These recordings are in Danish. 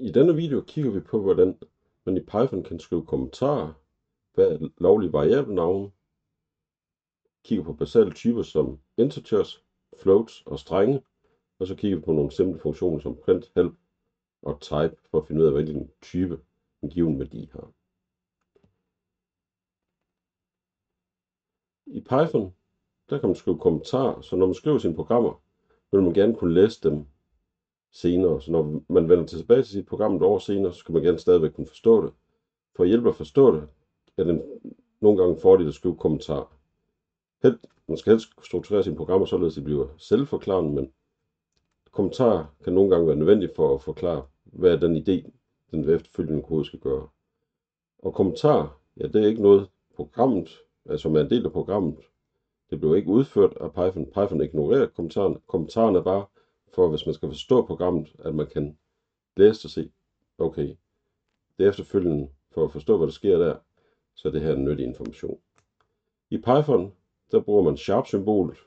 I denne video kigger vi på, hvordan man i Python kan skrive kommentarer, hvad er lovlige variablenavne, kigger på basale typer som integers, floats og strenge, og så kigger vi på nogle simple funktioner som print, help og type for at finde ud af, hvilken type en given værdi har. I Python, der kan man skrive kommentarer, så når man skriver sine programmer, vil man gerne kunne læse dem senere. Så når man vender tilbage til sit program et år senere, så skal man gerne stadigvæk kunne forstå det. For at hjælpe at forstå det, er det nogle gange en fordel at skrive kommentarer. Man skal helst strukturere sine programmer, således at de bliver selvforklarende, men kommentarer kan nogle gange være nødvendige for at forklare, hvad er den idé, den efterfølgende kode skal gøre. Og kommentarer, ja, det er ikke noget programmet, altså som er en del af programmet. Det bliver ikke udført af Python. Python ignorerer kommentarerne. Kommentarerne er bare for, hvis man skal forstå programmet, at man kan læse det og se, okay, det efterfølgende for at forstå, hvad der sker der, så er det her en nyttig information. I Python, der bruger man sharp-symbolet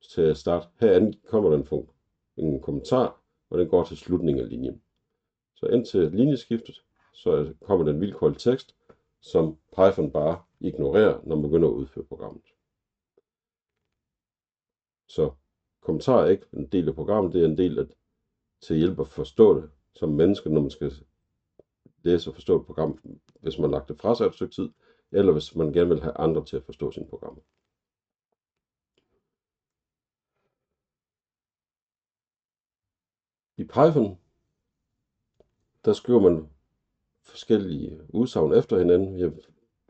til at starte. Her kommer der en kommentar, og den går til slutningen af linjen. Så indtil linjeskiftet, så kommer der en vilkårlig tekst, som Python bare ignorerer, når man begynder at udføre programmet. Så kommentarer er ikke en del af programmet, det er en del af til hjælp at forstå det som menneske, når man skal læse og forstå et program, hvis man har lagt det fra sig et stykke tid, eller hvis man gerne vil have andre til at forstå sine programmer. I Python, der skriver man forskellige udsagn efter hinanden. Jeg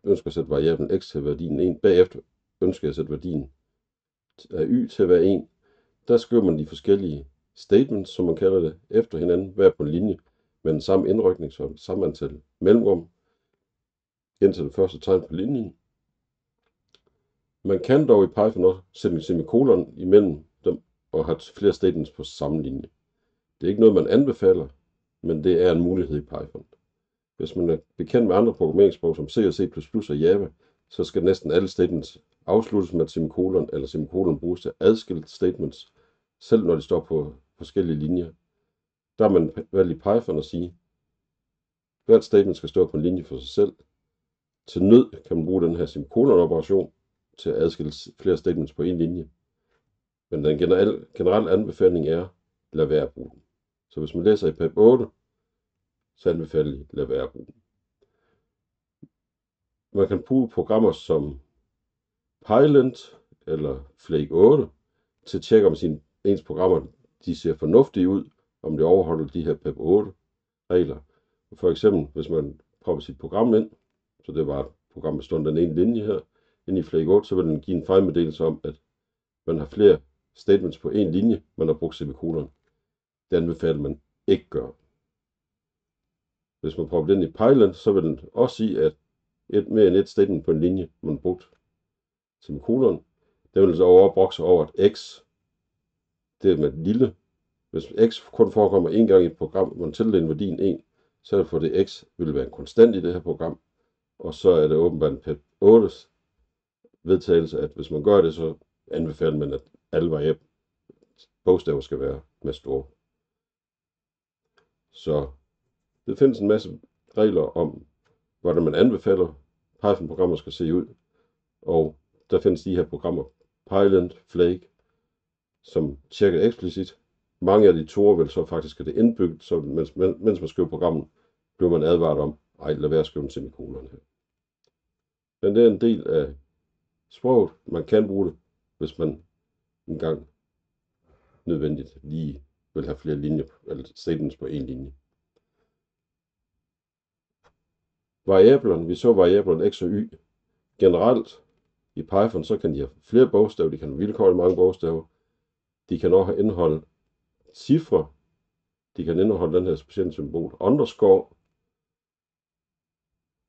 ønsker at sætte variablen x til værdien 1. Bagefter ønsker jeg at sætte værdien af y til at være 1. Der skriver man de forskellige statements, som man kalder det, efter hinanden, hver på en linje, med den samme indrykning, så samme antal mellemrum, indtil det første tegn på linjen. Man kan dog i Python også sætte en semikolon imellem dem og have flere statements på samme linje. Det er ikke noget, man anbefaler, men det er en mulighed i Python. Hvis man er bekendt med andre programmeringssprog som C og C++ og Java, så skal næsten alle statements afsluttes med et semikolon, eller semikolon bruges til adskilte statements, selv når de står på forskellige linjer. Der er man valgt i Python at sige, at hvert statement skal stå på en linje for sig selv. Til nød kan man bruge den her semikolon-operation til at adskille flere statements på en linje. Men den generelle anbefaling er, lad være at bruge den. Så hvis man læser i PEP 8, så anbefaler jeg, lad være at bruge den. Man kan bruge programmer som Pylint eller Flake 8 til at tjekke, om ens programmer de ser fornuftige ud, om det overholder de her PEP 8 regler. For eksempel, hvis man propper sit program ind, så det var et program bestående af den ene linje her, ind i Flake 8, så vil den give en fejlmeddelelse om, at man har flere statements på en linje, man har brugt semikolon. Det anbefaler man ikke gøre. Hvis man propper den i Pylint, så vil den også sige, at mere end et statement på en linje, man har brugt semikolon. Det vil så overbrokse over, at x, det er med lille. Hvis x kun forekommer en gang i et program, hvor man tildeler værdien 1, så er det for det x vil være en konstant i det her program. Og så er det åbenbart en PEP 8's vedtagelse, at hvis man gør det, så anbefaler man, at alle bogstaver skal være med store. Så det findes en masse regler om, hvordan man anbefaler Python-programmer skal se ud. Og der findes de her programmer, Pylint, Flake, som tjekker eksplicit. Mange af de toer vil så faktisk have det indbygget, så mens man skriver programmet, bliver man advaret om, lad være at skrive en semikolon her. Men det er en del af sproget. Man kan bruge det, hvis man engang nødvendigt lige vil have flere linjer, eller statements på en linje. Variablerne, vi så variablerne x og y. Generelt i Python, så kan de have flere bogstaver, de kan have vilkårligt mange bogstaver. De kan også indeholde cifre. De kan indeholde den her specielle symbol underscore.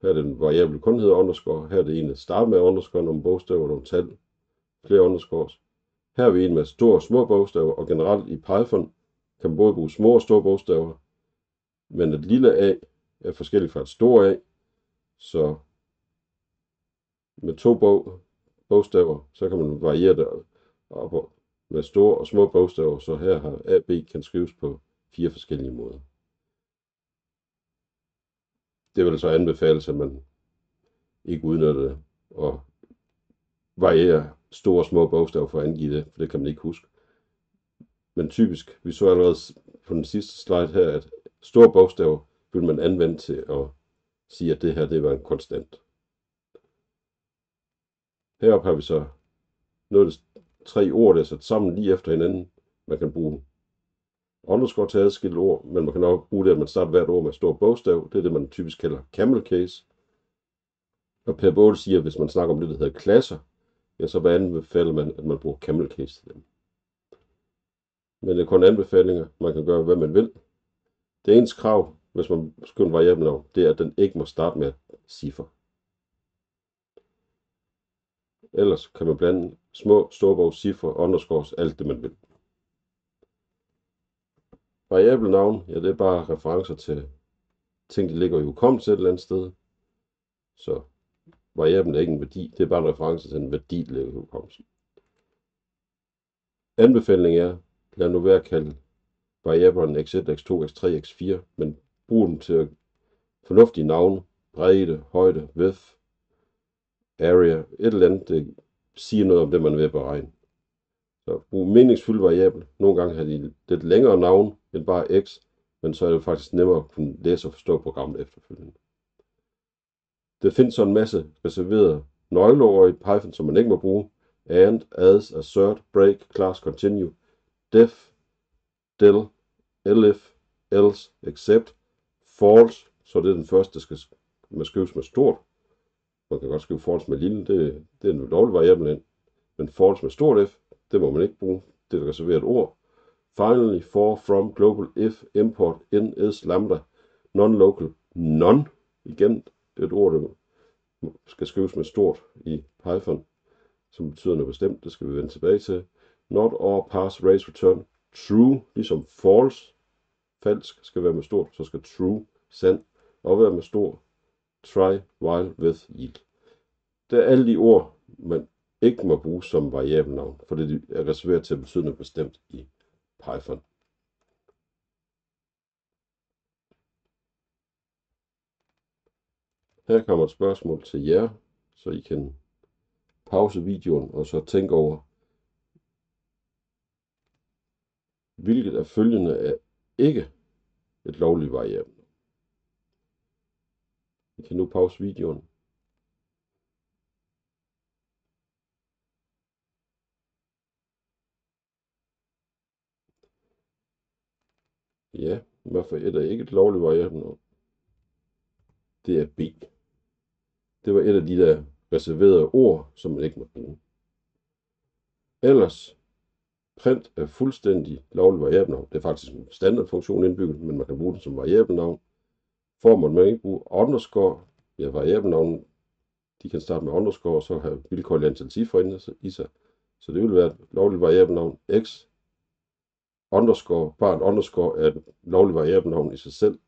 Her er det en variabel kun hedder underscore. Her er det en, der starter med underscore, nogle bogstaver, nogle tal, flere underscores. Her er vi en med store og små bogstaver, og generelt i Python kan man både bruge små og store bogstaver, men et lille a er forskelligt fra et stort a, så med to bogstaver, så kan man variere det op med store og små bogstaver, så her har a, b kan skrives på 4 forskellige måder. Det vil så anbefales, at man ikke udnytter det og varierer store og små bogstaver for at angive det, for det kan man ikke huske. Men typisk, vi så allerede på den sidste slide her, at store bogstaver vil man anvende til at sige, at det her det var en konstant. Heroppe har vi så noget 3 ord, der er sat sammen lige efter hinanden. Man kan bruge underscore til adskilte ord, men man kan også bruge det, at man starter hvert ord med et stort bogstav. Det er det, man typisk kalder camel case. Og Per Bål siger, at hvis man snakker om det, der hedder klasser, ja, så anbefaler man, at man bruger camel case til dem. Men det er kun anbefalinger. Man kan gøre, hvad man vil. Det eneste krav, hvis man skriver en variabelnavn, det er, at den ikke må starte med ciffer. Ellers kan man blande små, storbog, cifre, underscores, alt det man vil. Variabelnavn, ja, det er bare referencer til ting, der ligger i hukommelsen et eller andet sted. Så variablen er ikke en værdi, det er bare en reference til en værdi, der ligger i hukommelsen. Anbefalingen er, lad nu være at kalde variablerne x1, x2, x3, x4, men brug dem til fornuftige navne, bredde, højde, width, area, et eller andet, det siger noget om det, man vil beregne. Så brug meningsfuld variabel. Nogle gange har de lidt længere navn end bare x, men så er det faktisk nemmere at kunne læse og forstå programmet efterfølgende. Der findes så en masse reserverede nøgleord i Python, som man ikke må bruge. And, as, assert, break, class, continue, def, del, elif, else, except, false, så det er den første, der skal skrives med stort. Man kan godt skrive false med lille, det er en dårlig variabel ind. Men false med stort F, det må man ikke bruge. Det er et reserveret ord. Finally, for, from, global, if, import, in, is, lambda, non-local, none. Igen et ord, der skal skrives med stort i Python, som betyder noget bestemt. Det skal vi vende tilbage til. Not, or, pass, raise, return, true, ligesom false, falsk, skal være med stort, så skal true, sand, og være med stor, try, while, with, yield. Det er alle de ord, man ikke må bruge som variabelnavn, for det er reserveret til at betyde noget bestemt i Python. Her kommer et spørgsmål til jer, så I kan pause videoen og så tænke over, hvilket af følgende er ikke et lovligt variabel. I kan nu pause videoen. Ja, hvorfor er der ikke et lovligt variabel? Det er B. Det var et af de der reserverede ord, som man ikke må bruge. Ellers, print er fuldstændig lovlig variabelnavn. Det er faktisk en standardfunktion indbygget, men man kan bruge den som variabelnavn. Formål man ikke bruge underscore, ja, variabelnavn, de kan starte med underscore, og så have vilkårlig antal cifre i sig. Så det vil være et lovligt variabelnavn. X underscore, bare et underscore er et lovligt variabelnavn i sig selv.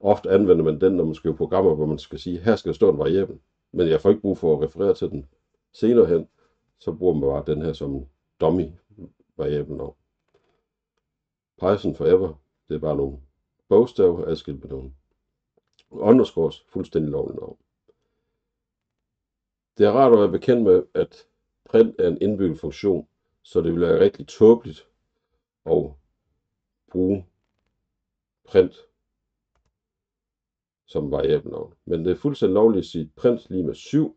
Ofte anvender man den, når man skriver programmer, hvor man skal sige, her skal der stå en variabel, men jeg får ikke brug for at referere til den senere hen, så bruger man bare den her som dummy variabelnavn. Python forever, det er bare nogle bogstaver adskilt med nogle underscores, fuldstændig lovligt navn. Det er rart at være bekendt med, at print er en indbygget funktion, så det vil være rigtig tåbeligt at bruge print som variabelnavn. Men det er fuldstændig lovligt at sige print lige med 7.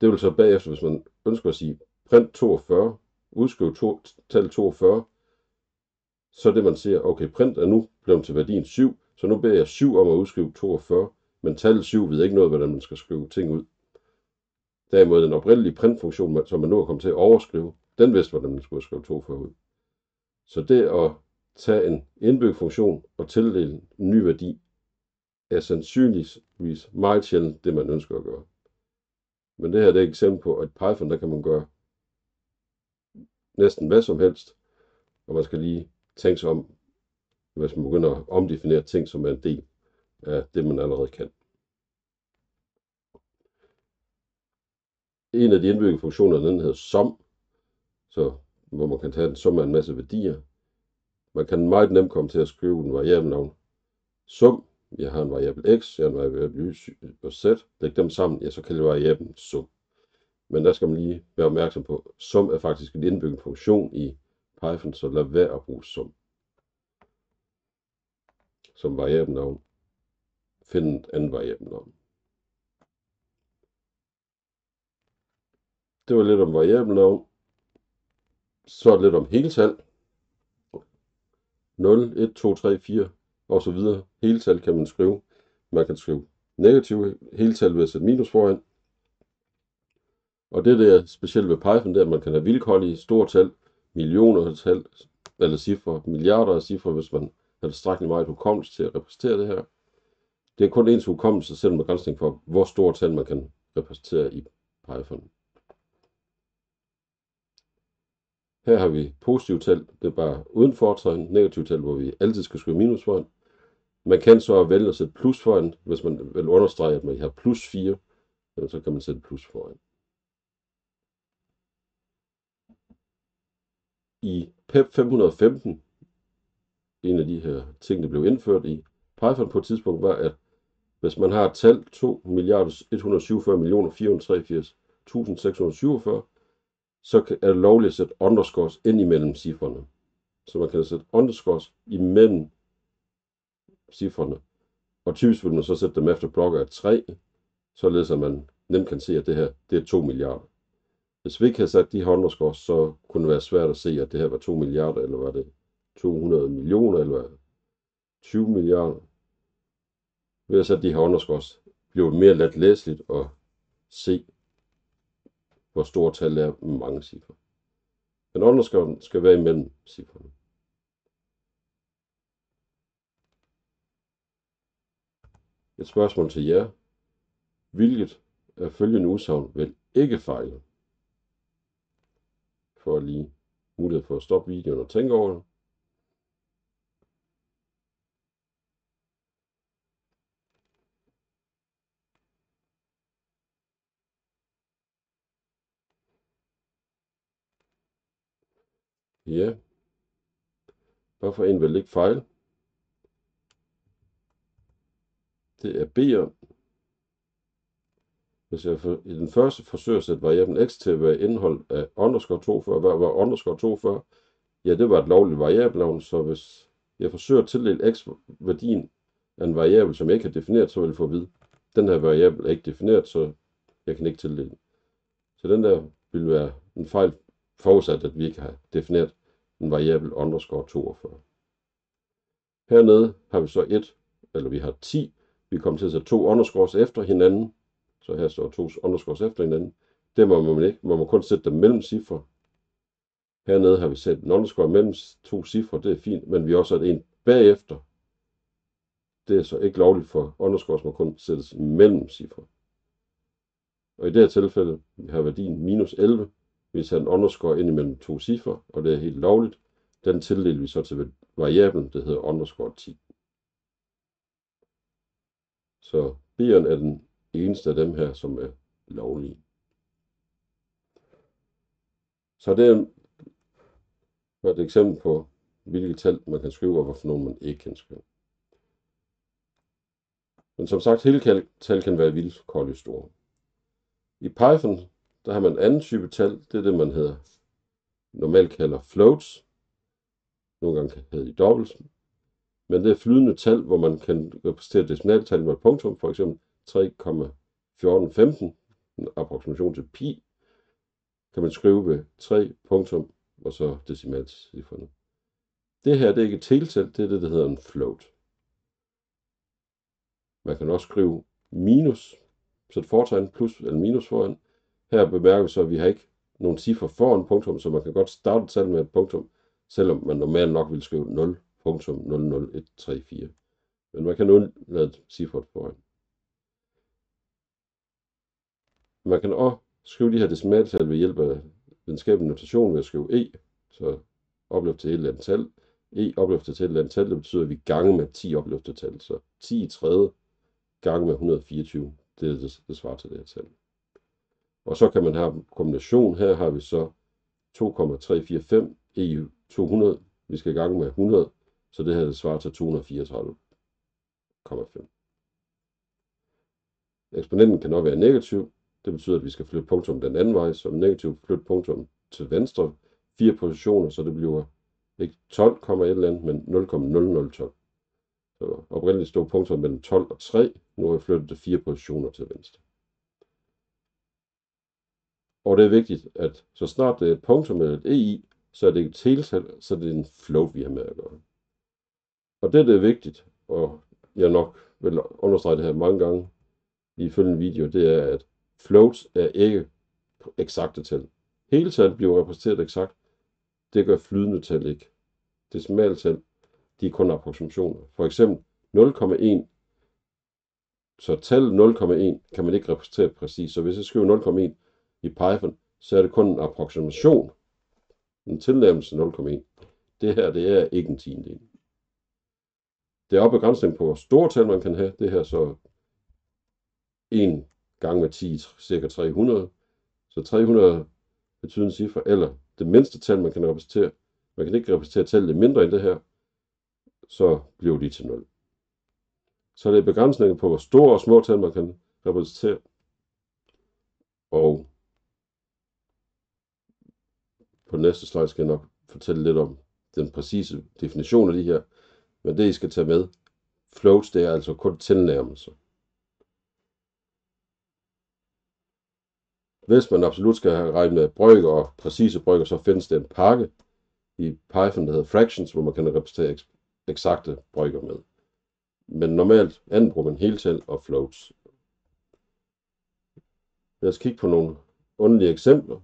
Det vil så bagefter, hvis man ønsker at sige print 42, udskrive tal 42, så det man siger, okay, print er nu blevet til værdien 7, så nu beder jeg 7 om at udskrive 42, men tallet 7 ved ikke noget, hvordan man skal skrive ting ud. Derimod den oprindelige printfunktion, som man nu er kommet til at overskrive, den vidste, hvordan man skulle skrive 42 ud. Så det at tage en indbygget funktion og tildele en ny værdi, er sandsynligvis meget sjældent det, man ønsker at gøre. Men det her det er et eksempel på, at Python, der kan man gøre næsten hvad som helst, og man skal lige tænke sig om, hvis man begynder at omdefinere ting, som er en del af det, man allerede kan. En af de indbyggede funktioner, den hedder sum, så hvor man kan tage en sum af en masse værdier. Man kan meget nemt komme til at skrive en variabelnavn sum jeg har en variabel x, jeg har en variabel y og z, læg dem sammen, ja, så kalder det variablen sum. Men der skal man lige være opmærksom på, sum er faktisk en indbygget funktion i Python, så lad være at bruge sum som variabelnavn. Find et andet variabelnavn. Det var lidt om variabelnavn. Så lidt om heltal. 0, 1, 2, 3, 4 og så videre. Heltal kan man skrive. Man kan skrive negative heltal ved at sætte minus foran. Og det der er specielt ved Python, det er, at man kan have vilkårlige store tal, millioner af tal, eller cifre, milliarder af cifre, hvis man har tilstrækkeligt meget hukommelse til at repræsentere det her. Det er kun ens hukommelse, selv med begrænsning for, hvor store tal man kan repræsentere i Python. Her har vi positive tal, det er bare uden fortegn, negative tal, hvor vi altid skal skrive minus foran. Man kan så vælge at sætte plus foran, hvis man vil understrege, at man har plus 4, så kan man sætte plus foran. I PEP 515, en af de her ting, der blev indført i Python på et tidspunkt, var, at hvis man har et tal 2.147.483.647, så er det lovligt at sætte underscores ind imellem cifrene. Så man kan sætte underscores imellem cifrene. Og typisk vil man så sætte dem efter blokker af 3, således at man nemt kan se, at det her det er 2 milliarder. Hvis vi ikke havde sat de her underscores, så kunne det være svært at se, at det her var 2 milliarder, eller var det 200 millioner, eller var det 20 milliarder. Ved at sætte de her underscores, bliver det mere let læseligt at se, hvor store tal er med mange cifre. Men underscoren skal være imellem cifrene. Et spørgsmål til jer. Hvilket af følgende udsagn vil ikke fejle? For lige mulighed for at stoppe videoen og tænke over det. Ja. Hvorfor en vil ikke fejle? Det er B'er. Hvis jeg i den første forsøger at sætte variablen x til at være indhold af underscore 42, hvad var underscore 42? Ja, det var et lovligt variabelnavn, så hvis jeg forsøger at tildele x værdien af en variabel, som jeg ikke har defineret, så vil jeg få at vide, den her variabel er ikke defineret, så jeg kan ikke tildele den. Så den der vil være en fejl, forudsat at vi ikke har defineret en variabel underscore 42. Hernede har vi så vi har 10. Vi kommer til at sætte 2 underscores efter hinanden. Så her står 2 underscores efter hinanden. Det må man ikke. Man må kun sætte dem mellem cifre. Hernede har vi sat en underscore mellem 2 cifre. Det er fint, men vi har også sat en bagefter. Det er så ikke lovligt, for underscores må kun sættes mellem cifre. Og i det her tilfælde har værdien minus 11. Vi har sat en underscore ind imellem 2 cifre, og det er helt lovligt. Den tildeler vi så til variablen, det hedder underscore 10. Så B'eren er den eneste af dem her, som er lovlige. Så det er et eksempel på, hvilke tal man kan skrive, og hvorfor nogle man ikke kan skrive. Men som sagt, hele tal kan være vilkårligt store. I Python, der har man en anden type tal, det er det, man normalt kalder floats. Nogle gange kan det hedde i dobbelt. Men det er flydende tal, hvor man kan repræsentere decimaltal med et punktum, for eksempel 3,1415, en approksimation til pi, kan man skrive ved 3 punktum, og så decimalcifrene. Det her det er ikke et heltal, det er det, der hedder en float. Man kan også skrive minus, sætte fortegn plus eller minus foran. Her bemærker vi så, at vi har ikke nogen cifre foran punktum, så man kan godt starte tal med et punktum, selvom man normalt nok vil skrive 0,00134. Men man kan undlade cifret foran. Man kan også skrive de her decimaltal ved hjælp af videnskabelig notation ved at skrive e, så opløftet til et eller andet tal. E opløftet til et eller andet tal, det betyder, at vi gange med 10 opløftede tal. Så 10 i tredje gange med 124, det svarer til det her tal. Og så kan man have en kombination. Her har vi så 2,345 e 200. Vi skal gange med 100, så det her det svarer til 234. 0,5. Eksponenten kan nok være negativ. Det betyder, at vi skal flytte punktum den anden vej, så negativ flytte punktum til venstre 4 positioner, så det bliver ikke 12, et eller andet, men 0,0012. Så oprindeligt stod punktum mellem 12 og 3. Nu har jeg flyttet det 4 positioner til venstre. Og det er vigtigt, at så snart det er et punktum eller et EI, så er det ikke et heltal, så det er en float, vi har med at gøre. Og det er vigtigt, og jeg nok vil understrege det her mange gange i følgende video, det er, at floats er ikke eksakte tal. Heltal bliver repræsenteret eksakt, det gør flydende tal ikke. Decimaltal, de er kun approximationer. For eksempel 0,1, så tallet 0,1 kan man ikke repræsentere præcis. Så hvis jeg skriver 0,1 i Python, så er det kun en approximation, en tilnærmelse 0,1. Det her, det er ikke en tiendedel. Det er begrænsning på, hvor store tal man kan have. Det her så 1 gange med 10, cirka 300. Så 300 betyder en cifre, eller det mindste tal, man kan repræsentere. Man kan ikke repræsentere tallet mindre end det her, så bliver de til 0. Så det er begrænsninger på, hvor store og små tal man kan repræsentere. Og på næste slide skal jeg nok fortælle lidt om den præcise definition af de her. Men det I skal tage med, floats, det er altså kun tilnærmelser. Hvis man absolut skal have regnet med brøker og præcise brøker, så findes der en pakke i Python, der hedder fractions, hvor man kan repræsentere eksakte brøker med. Men normalt bruger man heltal og floats. Lad os kigge på nogle underlige eksempler.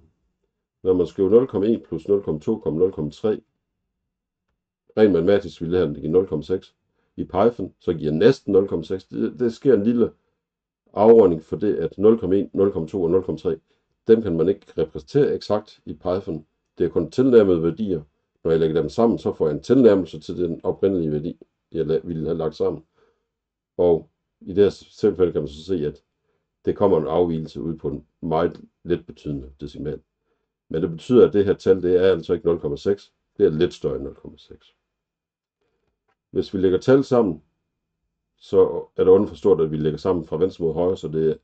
Når man skriver 0,1 plus 0,2, 0,3, rent matematisk ville det give 0,6. I Python så giver næsten 0,6. Det sker en lille afrunding for det, at 0,1, 0,2 og 0,3, dem kan man ikke repræsentere eksakt i Python. Det er kun tilnærmede værdier. Når jeg lægger dem sammen, så får jeg en tilnærmelse til den oprindelige værdi, jeg ville have lagt sammen. Og i det her tilfælde kan man så se, at det kommer en afvigelse ud på en meget let betydende decimal. Men det betyder, at det her tal, det er altså ikke 0,6. Det er lidt større end 0,6. Hvis vi lægger tal sammen, så er det underforstået, at vi lægger sammen fra venstre mod højre, så det er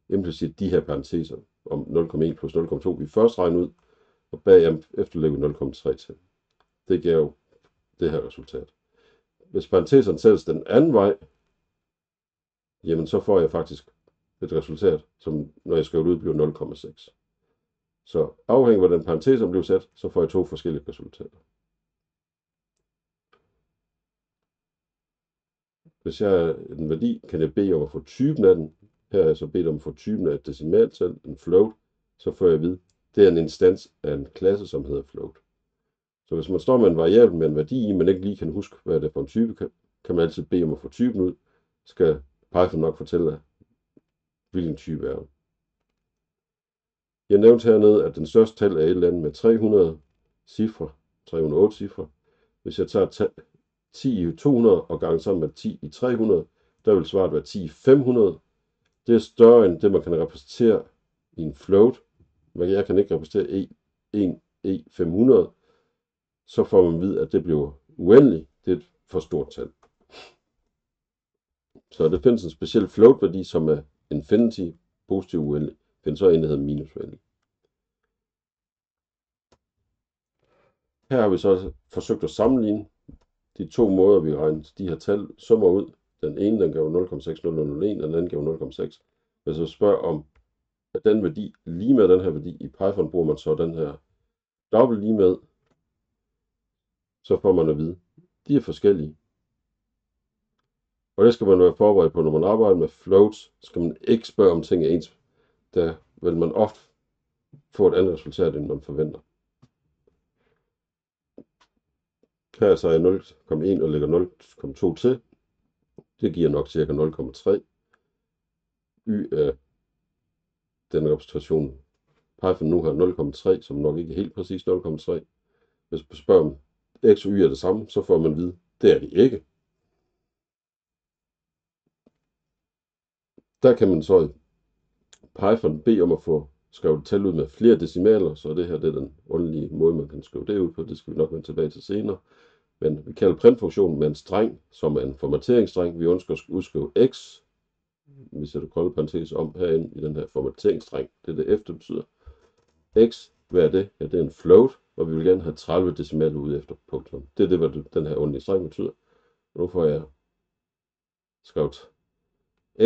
implicit de her parenteser om 0,1 plus 0,2, vi først regner ud, og bagefter lægger vi 0,3 til. Det giver jo det her resultat. Hvis parenteserne sættes den anden vej, jamen så får jeg faktisk et resultat, som når jeg skriver ud, bliver 0,6. Så afhængig af hvordan parenteserne bliver sat, så får jeg to forskellige resultater. Hvis jeg har en værdi, kan jeg bede om at få typen af den. Her er jeg så bedt om at få typen af et decimaltal, en float. Så får jeg at vide, det er en instans af en klasse, som hedder float. Så hvis man står med en variabel med en værdi i, men ikke lige kan huske, hvad det er for en type, kan man altid bede om at få typen ud. Skal Python nok fortælle, hvilken type er det. Jeg nævnte hernede, at den største tal er et eller andet med 300 cifre, 308 cifre. Hvis jeg tager 10 i 200 og ganger sammen med 10 i 300, der vil svaret være 10 i 500. Det er større end det, man kan repræsentere i en float. Men jeg kan ikke repræsentere 1 E500. Så får man at vide, at det bliver uendeligt. Det er et for stort tal. Så det findes en speciel float-værdi, som er infinity, positiv uendelig. Det findes så en, der hedder minus uendelig. Her har vi så forsøgt at sammenligne de to måder, vi regner de her tal summer ud. Den ene, den gav 0,60001, og den anden gav 0,6. Hvis jeg spørger om, at den værdi lige med den her værdi, i Python bruger man så den her dobbelt lige med, så får man at vide, de er forskellige. Og det skal man være forberedt på, når man arbejder med floats, skal man ikke spørge om ting er ens. Der vil man ofte få et andet resultat, end man forventer. Her så er jeg 0,1 og lægger 0,2 til. Det giver nok ca. 0,3. Y er den repræsentation, Python nu har 0,3, som nok ikke er helt præcis 0,3. Hvis man spørger om x og y er det samme, så får man at vide, det er de ikke. Der kan man så i Python bede om at få skrevet tal ud med flere decimaler, så det her det er den underlige måde, man kan skrive det ud på. Det skal vi nok vende tilbage til senere. Men vi kalder printfunktionen med en streng, som er en formateringsstreng. Vi ønsker at udskrive x. Vi sætter kolde parenteser om herinde i den her formateringsstreng. Det er det F, det betyder. X, hvad er det? Ja, det er en float, og vi vil gerne have 30 decimaler ud efter punktum. Det er det, hvad den her underlige streng betyder. Nu får jeg skrevet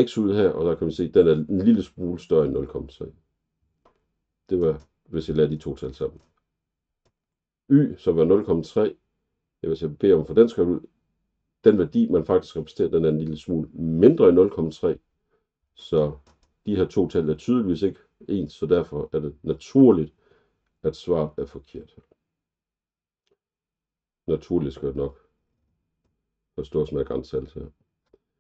x ud her, og der kan vi se, at den er en lille smule større end 0,3. Det var, hvis jeg lader de to tal sammen. Y, som var 0,3, hvis jeg beder om for den skrevet ud, den værdi, man faktisk repræsenterer, den er en lille smule mindre end 0,3. Så de her to tal er tydeligvis ikke ens, så derfor er det naturligt, at svaret er forkert. Naturligt skal det nok forstås med grænsetal her.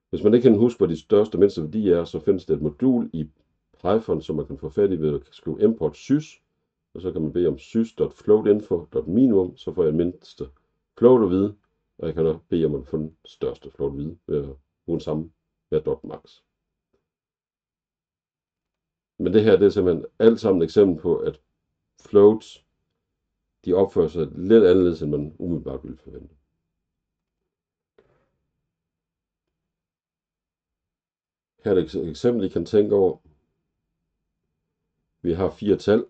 Hvis man ikke kan huske, hvad de største og mindste værdier er, så findes det et modul i Python, som man kan få fat i ved at skrive import sys, og så kan man bede om sys.floatinfo.minimum, så får jeg mindste float at vide, og jeg kan også bede om at få den største float at vide ved at bruge samme med .max. Men det her, det er simpelthen alt sammen et eksempel på, at floats, de opfører sig lidt anderledes, end man umiddelbart ville forvente. Her er et eksempel, I kan tænke over. Vi har 4 tal.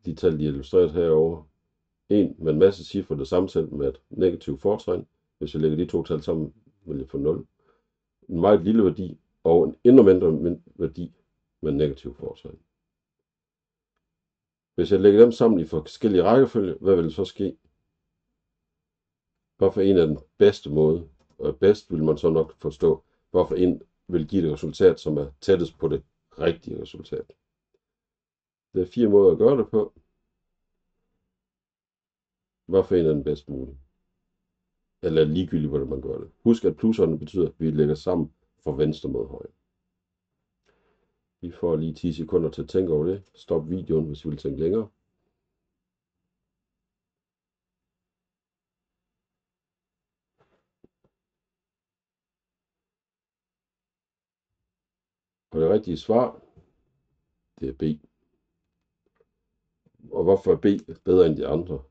De tal, de er illustreret herovre. En med en masse cifre, der sammensat med et negativt fortegn. Hvis jeg lægger de to tal sammen, vil jeg få 0. En meget lille værdi og en endnu mindre værdi med en negativ fortegn. Hvis jeg lægger dem sammen i forskellige rækkefølge, hvad vil der så ske? Hvorfor en er den bedste måde? Og bedst vil man så nok forstå, hvorfor en vil give det resultat, som er tættest på det rigtige resultat. Der er 4 måder at gøre det på. Hvorfor en er den bedste mulige? Eller ligegyldigt, hvordan man gør det. Husk, at plusserne betyder, at vi lægger sammen fra venstre mod højre. Vi får lige 10 sekunder til at tænke over det. Stop videoen, hvis I vil tænke længere. Og det rigtige svar, det er B. Og hvorfor er B bedre end de andre?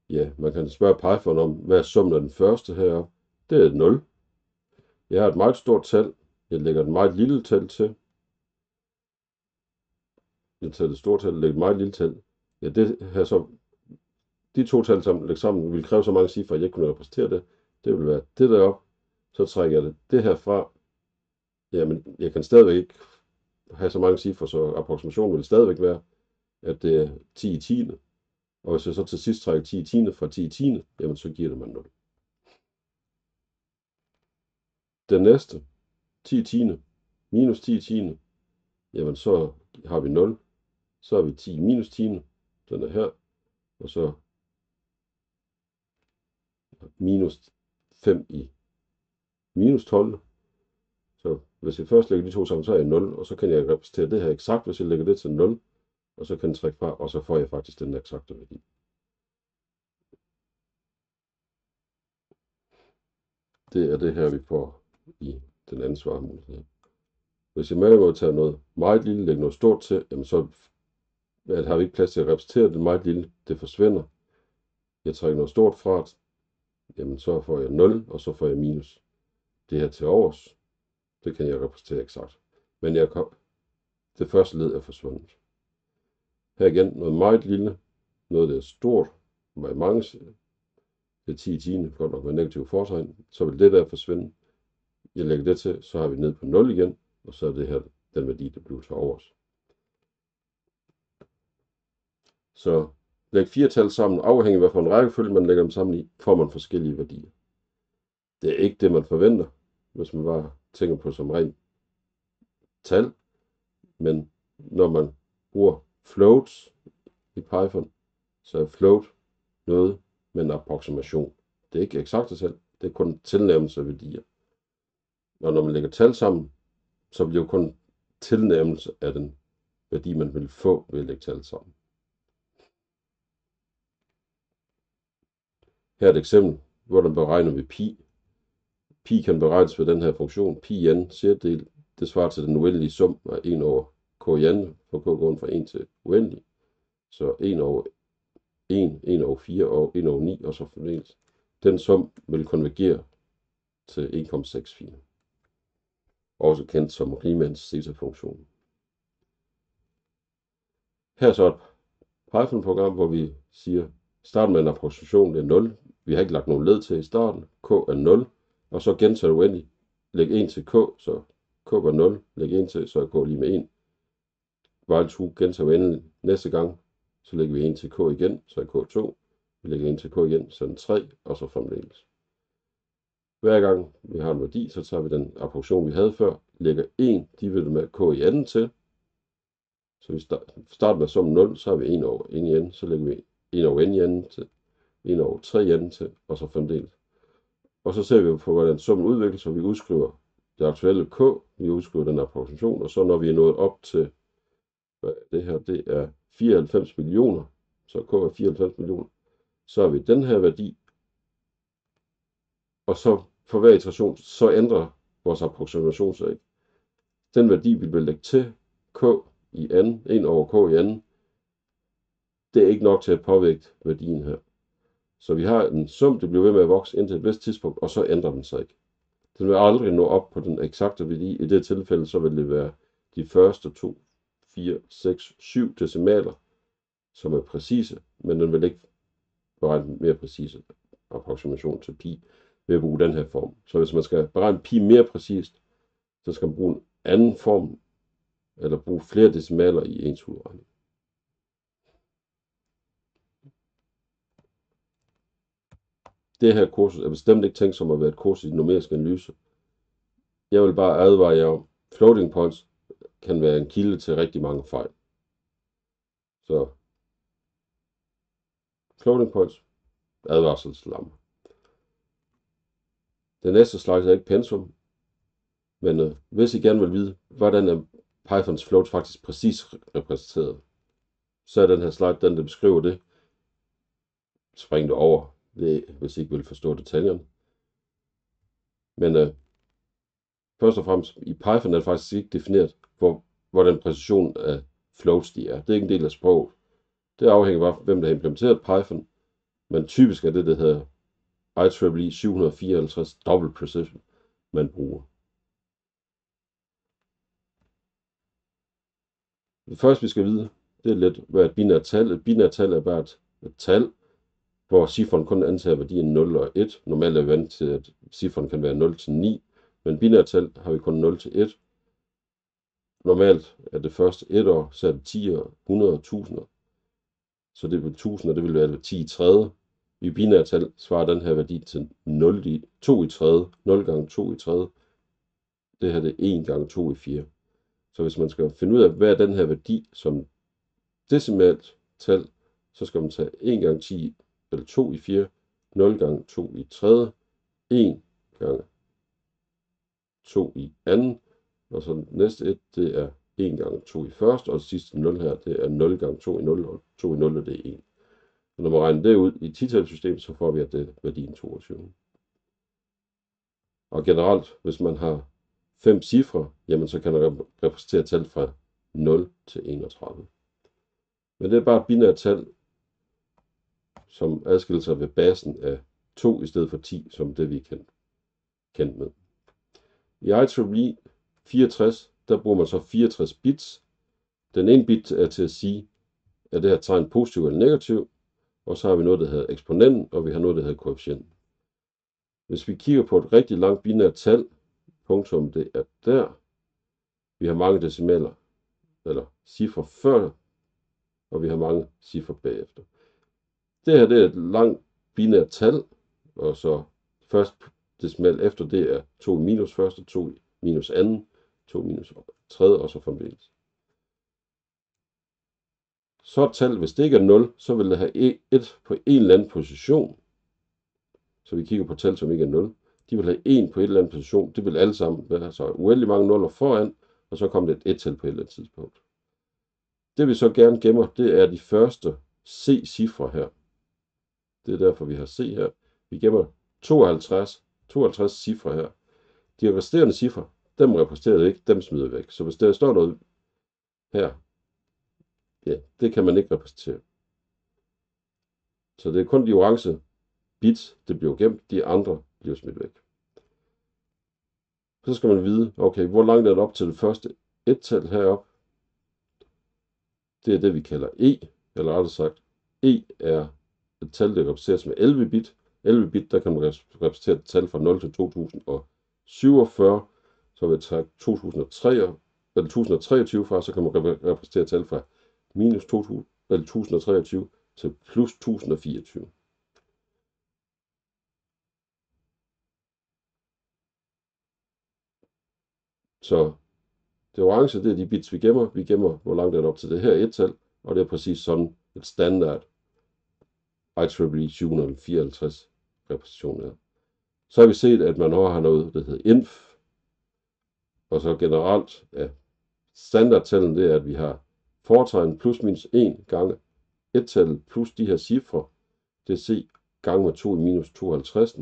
Ja, man kan spørge Python om, hvad er summen af den første her? Det er 0. Jeg har et meget stort tal. Jeg lægger et meget lille tal til. Jeg tager det store tal, lægger et meget lille tal. Ja, det her så, de to tal sammen vil kræve så mange cifre, at jeg ikke kunne repræsentere det. Det vil være det deroppe. Så trækker jeg det her fra. Jamen, jeg kan stadigvæk ikke have så mange cifre, så approximationen vil stadigvæk være, at det er 10 i 10. Og hvis jeg så til sidst trækker 10 i 10 fra 10 i 10, jamen så giver det mig 0. Den næste, 10 i 10, minus 10 i 10, jamen så har vi 0. Så har vi 10 minus 10, den er her, og så minus 5 i minus 12. Så hvis jeg først lægger de to sammen, så er jeg 0, og så kan jeg repræsentere det her eksakt, hvis jeg lægger det til 0, og så kan jeg trække fra, og så får jeg faktisk den eksakte værdi. Det er det her, vi får i den anden svarmulighed. Hvis jeg med tager noget meget lille, lægger noget stort til, jamen så har vi ikke plads til at repræsentere det meget lille, det forsvinder. Jeg trækker noget stort fra, jamen så får jeg 0, og så får jeg minus. Det her til overs, det kan jeg repræsentere eksakt. Men det første led er forsvundet. Her igen noget meget lille, noget der er stort, med mange, det er 10 i 10, godt nok med negativ fortegn, så vil det der forsvinde. Jeg lægger det til, så har vi ned på 0 igen, og så er det her den værdi, der bliver til overs. Så læg 4 tal sammen, afhængig af hvad for en rækkefølge man lægger dem sammen i, får man forskellige værdier. Det er ikke det, man forventer, hvis man bare tænker på som rent tal. Men når man bruger floats i Python, så er float noget med en approximation. Det er ikke eksakte tal, det er kun tilnærmelse af værdier. Og når man lægger tal sammen, så bliver det kun tilnærmelse af den værdi, man vil få ved at lægge tal sammen. Her er et eksempel, hvordan beregner vi pi. Pi kan beregnes ved den her funktion, pi n sjettedel, det svarer til den uendelige sum af 1 over k i n, for k går fra 1 til uendelig. Så 1 over 1, 1 over 4 og 1 over 9 og så fremdeles. Den sum vil konvergere til 1,64. Også kendt som Riemanns zeta-funktion. Her er så et Python-program, hvor vi siger, starten med en approksimation er 0. Vi har ikke lagt nogen led til i starten. K er 0. Og så gentager du endelig. Læg 1 til K, så K var 0. Læg 1 til, så er K lige med 1. While true gentager du endelig næste gang. Så lægger vi 1 til K igen, så er K 2. Vi lægger 1 til K igen, så er den 3, og så fremdeles. Hver gang vi har en værdi, så tager vi den approksimation, vi havde før, lægger 1 divideret med K i anden til. Så vi starter med summen 0, så har vi 1 over n i anden, så lægger vi 1 over n i anden til, 1 over 3 i anden til, og så fremdeles. Og så ser vi på, hvordan summen udvikler sig. Vi udskriver det aktuelle K, vi udskriver den approksimation, og så når vi er nået op til, det her, det er 94 millioner, så K er 94 millioner, så har vi den her værdi, og så for hver iteration, så ændrer vores approksimation sig ikke. Den værdi, vi vil lægge til K i anden, 1 over K i anden, det er ikke nok til at påvirke værdien her. Så vi har en sum, det bliver ved med at vokse indtil et vist tidspunkt, og så ændrer den sig ikke. Den vil aldrig nå op på den eksakte værdi. I det tilfælde, så vil det være de første 2, 4, 6, 7 decimaler, som er præcise, men den vil ikke beregne mere præcise approksimation til pi ved at bruge den her form. Så hvis man skal beregne pi mere præcist, så skal man bruge en anden form, eller bruge flere decimaler i ens udregning. Det her kursus er bestemt ikke tænkt som at være et kursus i numerisk analyse. Jeg vil bare advare jer om, floating points kan være en kilde til rigtig mange fejl. Så floating points, advarselslampe. Den næste slags er ikke pensum, men hvis I gerne vil vide, hvordan er Pythons floats faktisk præcis repræsenteret, så er den her slide, den der beskriver det. Spring det over, hvis I ikke vil forstå detaljerne. Men først og fremmest, i Python er det faktisk ikke defineret, hvordan præcision af floats de er. Det er ikke en del af sproget. Det afhænger bare af, hvem der har implementeret Python. Men typisk er det, der hedder IEEE 754 double precision, man bruger. Det første, vi skal vide, det er lidt, hvad et binært tal. Et binært tal er bare et tal, hvor cifferen kun antager værdien 0 og 1. Normalt er vi vant til, at cifferen kan være 0 til 9, men binært tal har vi kun 0 til 1. Normalt er det første 1 år, så er det 10 og 100 og 1000. Så det vil 1000, og det vil være 10 i tredje. I binært tal svarer den her værdi til 2 i tredje, 0 gange 2 i tredje. Det her det er 1 gange 2 i 4. Så hvis man skal finde ud af, hvad er den her værdi som decimalt tal, så skal man tage 1 gange 10, eller 2 i 4, 0 gange 2 i tredje, 1 gange 2 i anden, og så næste et, det er 1 gange 2 i første, og det sidste 0 her, det er 0 gange 2 i 0, og 2 i 0, og det er 1. Og når man regner det ud i 10-talssystemet, så får vi, at det er værdien 22. Og generelt, hvis man har 5 cifre, jamen så kan man repræsentere tal fra 0 til 31. Men det er bare et binært tal, som adskiller sig ved basen af 2 i stedet for 10, som det vi er kendt med. I IEEE 64, der bruger man så 64 bits. Den ene bit er til at sige, at det her tegn positiv eller negativ, og så har vi noget, der hedder eksponenten, og vi har noget, der hedder koefficienten. Hvis vi kigger på et rigtig langt binært tal, punktum det er der, vi har mange decimaler, eller cifre før, og vi har mange cifre bagefter. Det her det er et langt binært tal, og så først decimal efter det er 2 minus første, 2 minus anden, 2 minus tredje, og så fremdeles. Så et tal, hvis det ikke er 0, så vil det have 1 på en eller anden position. Så vi kigger på tal, som ikke er 0. De vil have 1 på et eller andet position. Det vil alle sammen være så uendelig mange nuller foran, og så kommer det et tal på et eller andet tidspunkt. Det vi så gerne gemmer, det er de første C-cifre her. Det er derfor, vi har C her. Vi gemmer 52 cifre her. De resterende cifre, dem repræsenterer ikke, dem smider væk. Så hvis der står noget her, ja, det kan man ikke repræsentere. Så det er kun de orange bits, det bliver gemt, de andre bliver smidt væk. Så skal man vide, okay, hvor langt er det op til det første et-tal heroppe. Det er det, vi kalder E, eller rettere sagt, E er et tal, der repræsenteres med 11 bit. 11 bit, der kan man repræsentere et tal fra 0 til 2047. Så ved træk 1023 fra, så kan man repræsentere et tal fra minus 1023 til plus 1024. Så det orange, det er de bits, vi gemmer. Vi gemmer, hvor langt er det op til det her et-tal, og det er præcis sådan et standard IEEE 754 repræsentation er. Så har vi set, at man også har noget, der hedder inf, og så generelt, standardtallen, det er, at vi har fortegn plus minus 1 gange et-tallet plus de her cifre, det er C gange med 2 i minus 52.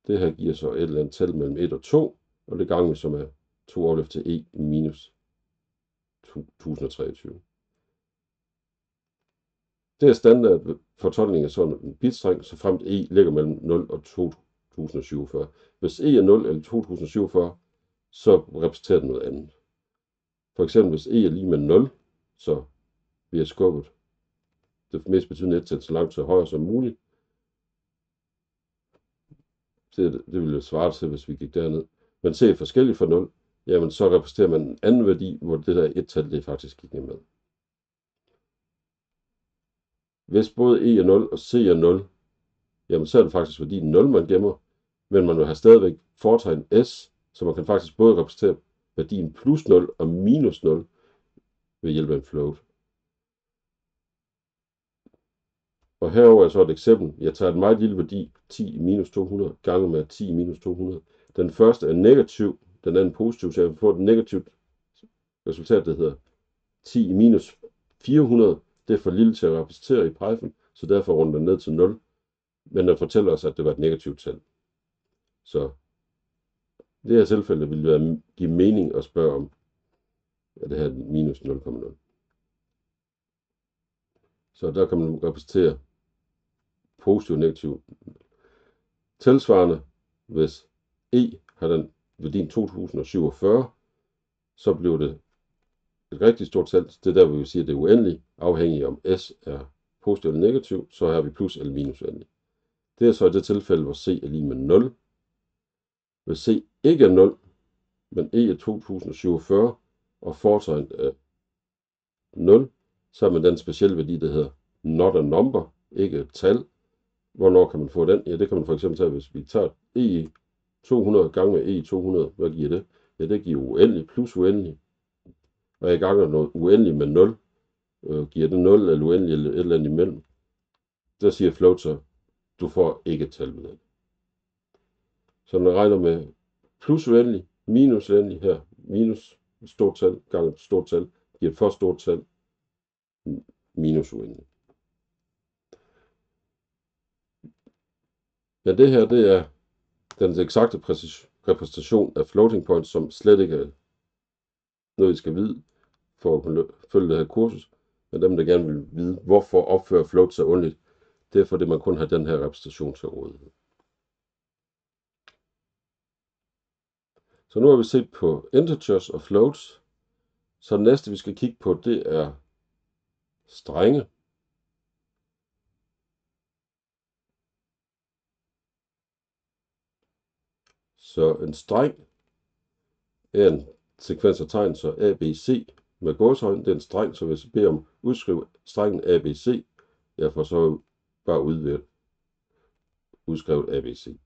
Det her giver så et eller andet tal mellem 1 og 2, og det gange som er 2 overløft til E i minus 1023. Det er standard fortolkning af sådan en bitstreng, så fremt E ligger mellem 0 og 2047. Hvis E er 0 eller 2047, så repræsenterer det noget andet. For eksempel hvis E er lige med 0, så vi har skubbet det mest betydende et-tal så langt til højre som muligt. Det ville jo svare til, hvis vi gik derned. Men C er forskelligt fra 0, jamen så repræsenterer man en anden værdi, hvor det der et-tal det faktisk gik med. Hvis både E er 0 og C er 0, jamen så er det faktisk værdien 0, man gemmer, men man vil have stadigvæk fortegn S, så man kan faktisk både repræsentere værdien plus 0 og minus 0 ved hjælp af en float. Og herover er så et eksempel. Jeg tager en meget lille værdi, 10 i minus 200, gange med 10 i minus 200. Den første er negativ, den anden positiv, så jeg får et negativt resultat, der hedder 10 i minus 400. Det er for lille til at repræsentere i Python, så derfor runder den ned til 0. Men den fortæller os, at det var et negativt tal. Så i det her tilfælde ville det give mening at spørge om, at det her er minus 0,0. Så der kan man repræsentere positiv og negativ. Tilsvarende, hvis E har den værdien 2047, så bliver det et rigtig stort tal. Det er der, hvor vi siger, at det er uendeligt, afhængig om S er positiv eller negativ, så har vi plus eller minus uendelig. Det er så i det tilfælde, hvor C er lige med 0. Hvis C ikke er 0, men E er 2047, og fortegn er 0, så har man den specielle værdi, der hedder not a number, ikke et tal. Hvornår kan man få den? Ja, det kan man for eksempel tage, hvis vi tager E 200 gange med E 200. Hvad giver det? Ja, det giver uendelig plus uendelig. Og jeg ganger noget uendelig med 0. Giver det 0 eller uendelig eller et eller andet imellem? Der siger float så, du får ikke et tal ved det. Så man regner med plus uendelig, minus uendelig her, minus et stort tal gange et stort tal, giver et for stort tal, minus uendelig. Ja, det her, det er den eksakte repræsentation af floating points, som slet ikke er noget, I skal vide for at kunne følge det her kursus. Men dem, der gerne vil vide, hvorfor opfører float sig underligt, det er fordi, man kun har den her repræsentation til rådighed. Så nu har vi set på integers og floats. Så det næste, vi skal kigge på, det er strenge. Så en streng er en sekvens af tegn, så A, B, C med gåseøjne. Det er en streng, så hvis jeg beder om udskrive strengen A, B, C, jeg får så bare udskrevet A, B, C.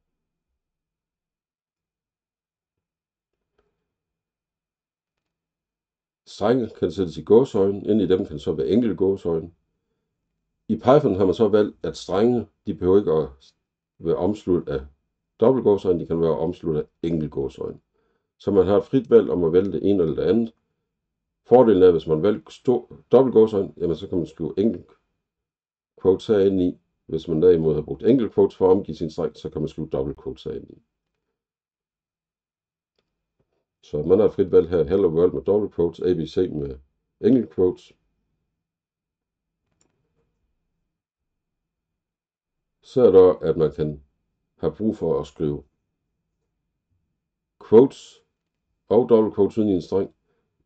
Strenge kan sættes i gåseøjne, ind i dem kan så være enkelte gåseøjne. I Python har man så valgt, at strenge, de behøver ikke at være omsluttet af dobbeltgåseøjne, de kan være omsluttet af enkeltgåseøjne. Så man har et frit valg om at vælge det ene eller det andet. Fordelen er, hvis man vælger dobbeltgåseøjne, jamen så kan man skrive enkelt quotes herinde i. Hvis man derimod har brugt enkelt quotes for at omgive sin streng, så kan man skrive dobbelt quotes herinde i. Så man har et frit valg her, hello world med dobbelt quotes, ABC med enkelt quotes. Så er der, at man kan have brug for at skrive quotes og double quotes uden i en string.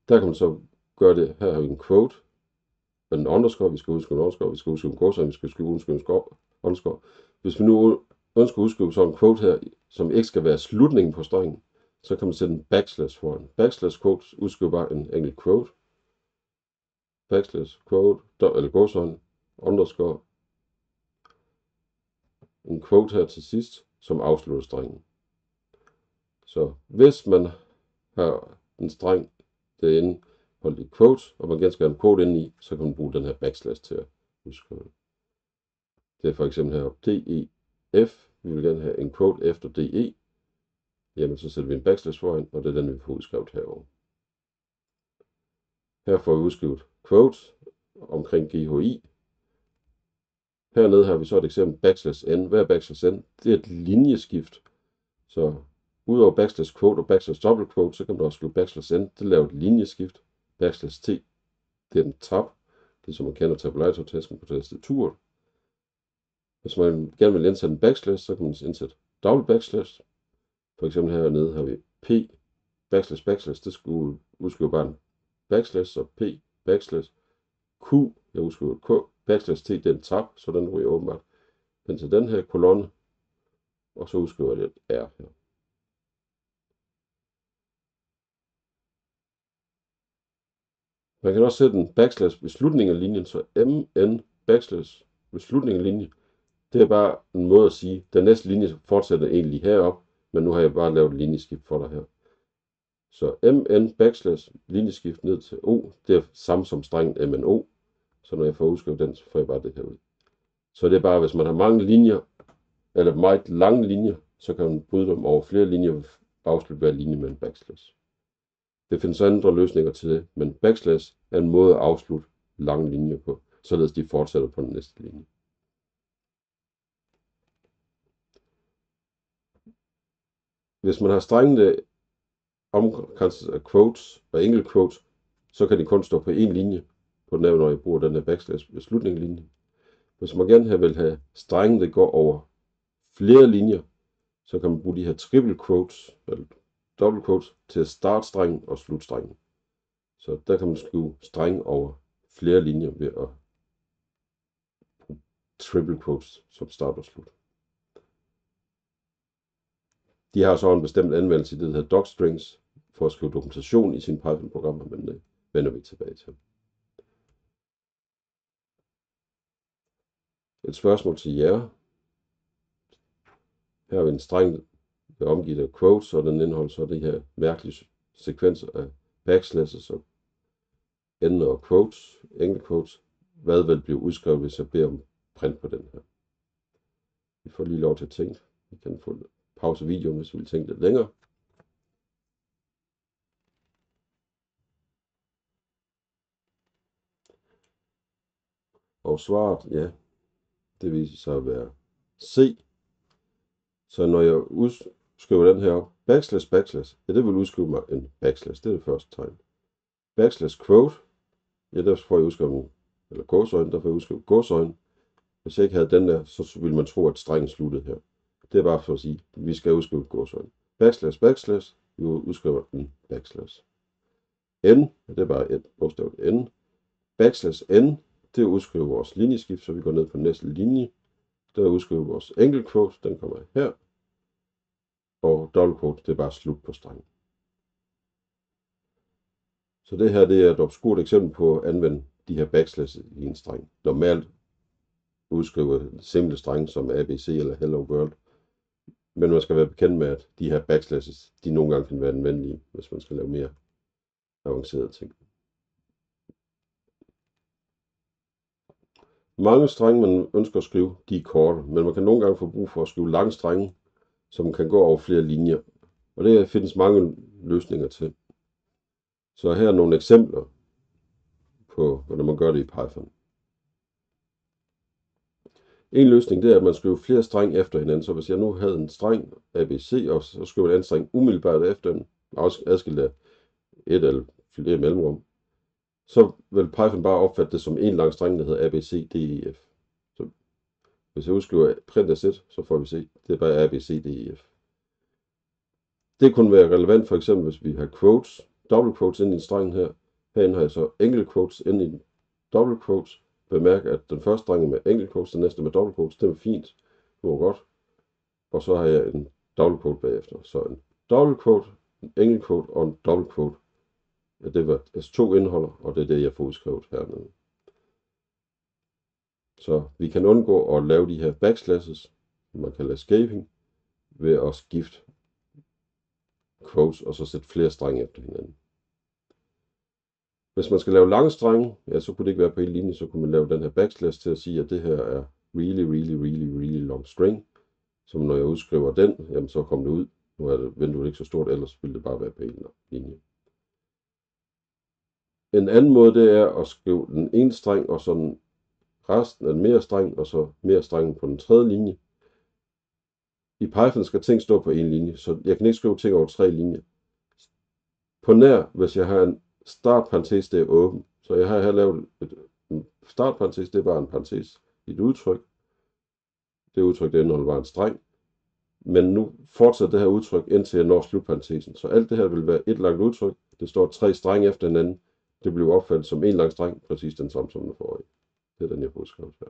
Der kan man så gøre det. Her har vi en quote, en underscore, vi skal udskrive en underscore, vi skal udskrive en gåsøjne, vi skal udskrive en underscore. Hvis vi nu ønsker at udskrive sådan en quote her, som ikke skal være slutningen på strengen, så kan man sætte en backslash foran. Backslash quote udskriver bare en enkelt quote. Backslash quote, eller gåsøjne, underscore, en quote her til sidst, som afslutter strengen. Så hvis man har en streng derinde holdt i quotes, og man gerne skal have en quote inde i, så kan man bruge den her backslash til at udskrive det. Det er for eksempel her DEF. Vi vil gerne have en quote efter DE. Jamen så sætter vi en backslash foran, og det er den, vi får udskrevet herovre. Her får vi udskrevet quotes omkring GHI. Hernede har vi så et eksempel backslash n. Hvad er backslash n? Det er et linjeskift. Så udover backslash quote og backslash double quote, så kan man også skrive backslash n. Det laver et linjeskift. Backslash t, det er en tab. Det er som man kender tabulatortasken på tastaturet. Hvis man gerne vil indsætte en backslash, så kan man indsætte double backslash. For eksempel hernede har vi p backslash backslash. Det skulle udskrive bare en backslash, så p backslash q. Jeg udskriver k backslash t, det er en tab, så den ryger åbenbart hen til den her kolonne. Og så udskriver jeg et r her. Man kan også sætte en backslash ved slutningen af linjen, så mn backslash ved slutningen af linjen. Det er bare en måde at sige, at den næste linje fortsætter egentlig heroppe, men nu har jeg bare lavet et linjeskift for dig her. Så mn backslash linjeskift ned til o, det er samme som strengen mno, så når jeg får udskrevet den, så får jeg bare det her ud. Så det er bare, hvis man har mange linjer, eller meget lange linjer, så kan man bryde dem over flere linjer og afslutte hver linje med en backslash. Det findes andre løsninger til det, men backslash er en måde at afslutte lange linjer på, således de fortsætter på den næste linje. Hvis man har strengene omkranset af quotes og enkelt quotes, så kan de kun stå på en linje på den her, når jeg bruger den her backslash ved slutningen af linjen. Hvis man gerne vil have strenge, der går over flere linjer, så kan man bruge de her triple quotes eller double quotes til at starte strengen og slutte strengen. Så der kan man skrive streng over flere linjer ved at bruge triple quotes som start og slut. De har så en bestemt anvendelse i det, der hedder docstrings, for at skrive dokumentation i sine Python-programmer, men det vender vi tilbage til. Et spørgsmål til jer. Her har vi en streng, der er omgivet af quotes, og den indeholder så de her mærkelige sekvenser af backslashes og ender og quotes, enkelt quotes. Hvad vil blive udskrevet, hvis jeg beder om print på den her? Vi får lige lov til at tænke. Vi kan få pause videoen, hvis vi vil tænke lidt længere. Og svaret, ja, det viser sig at være C. Så når jeg udskriver den her backslash backslash, ja, det vil udskrive mig en backslash, det er det første tegn. Backslash quote, ja, der får jeg udskrevet, eller gåsøjne, der får jeg udskrevet gåsøjne. Hvis jeg ikke havde den der, så ville man tro, at strengen sluttede her. Det er bare for at sige, at vi skal udskrive gåsøjne. Backslash backslash, vi udskriver en backslash. N, det er bare et bogstav N. Backslash N, det er at udskrive vores linjeskift, så vi går ned på næste linje. Der er udskrive vores enkelt quote, den kommer her. Og double quote, det er bare slut på strengen. Så det her, det er et obskurt eksempel på at anvende de her backslash i en streng. Normalt udskriver simple strenge som ABC eller Hello World. Men man skal være bekendt med, at de her backslashes, de nogle gange kan være anvendelige, hvis man skal lave mere avancerede ting. Mange strenge, man ønsker at skrive, de er korte, men man kan nogle gange få brug for at skrive lange strenge, som kan gå over flere linjer. Og det findes mange løsninger til. Så her er nogle eksempler på, hvordan man gør det i Python. En løsning, det er, at man skriver flere strenge efter hinanden. Så hvis jeg nu havde en streng ABC, og så skriver jeg en anden streng umiddelbart efter den, adskilt af et eller flere mellemrum, så vil Python bare opfatte det som en lang streng, der hedder ABC, DEF. Så Hvis jeg udskriver print as et, så får vi se, det er bare A, B, C, D, E, F. Det kunne være relevant for eksempel, hvis vi har quotes, double quotes ind i strengen her. Herinde har jeg så enkelt quotes ind i double quotes. Bemærk, at den første streng er med enkelt quotes, den næste med double quotes. Det er fint. Det var godt. Og så har jeg en double quote bagefter. Så en double quote, en enkelt quote og en double quote. Ja, det var S2 indeholder, og det er det, jeg får udskrevet hernede. Så vi kan undgå at lave de her backslashes, man kalder escaping, ved at skifte quotes og så sætte flere strenge efter hinanden. Hvis man skal lave lange strenge, ja, så kunne det ikke være på en linje, så kunne man lave den her backslash til at sige, at det her er really long string. Så når jeg udskriver den, jamen så kommer det ud. Nu er det vinduet ikke så stort, ellers ville det bare være på en linje. En anden måde, det er at skrive den ene streng, og så resten af den mere streng, og så mere streng på den tredje linje. I Python skal ting stå på en linje, så jeg kan ikke skrive ting over 3 linjer. På nær, hvis jeg har en startparentes, det er åben. Så jeg har her lavet en startparentes, det er bare en parentes i et udtryk. Det udtryk, det indeholder bare en streng. Men nu fortsætter det her udtryk, indtil jeg når slutparentesen. Så alt det her vil være et langt udtryk. Det står 3 strenge efter hinanden. Det bliver opfattet som en lang streng, præcis den samme som den forrige. Det er den, jeg får udskrevet her.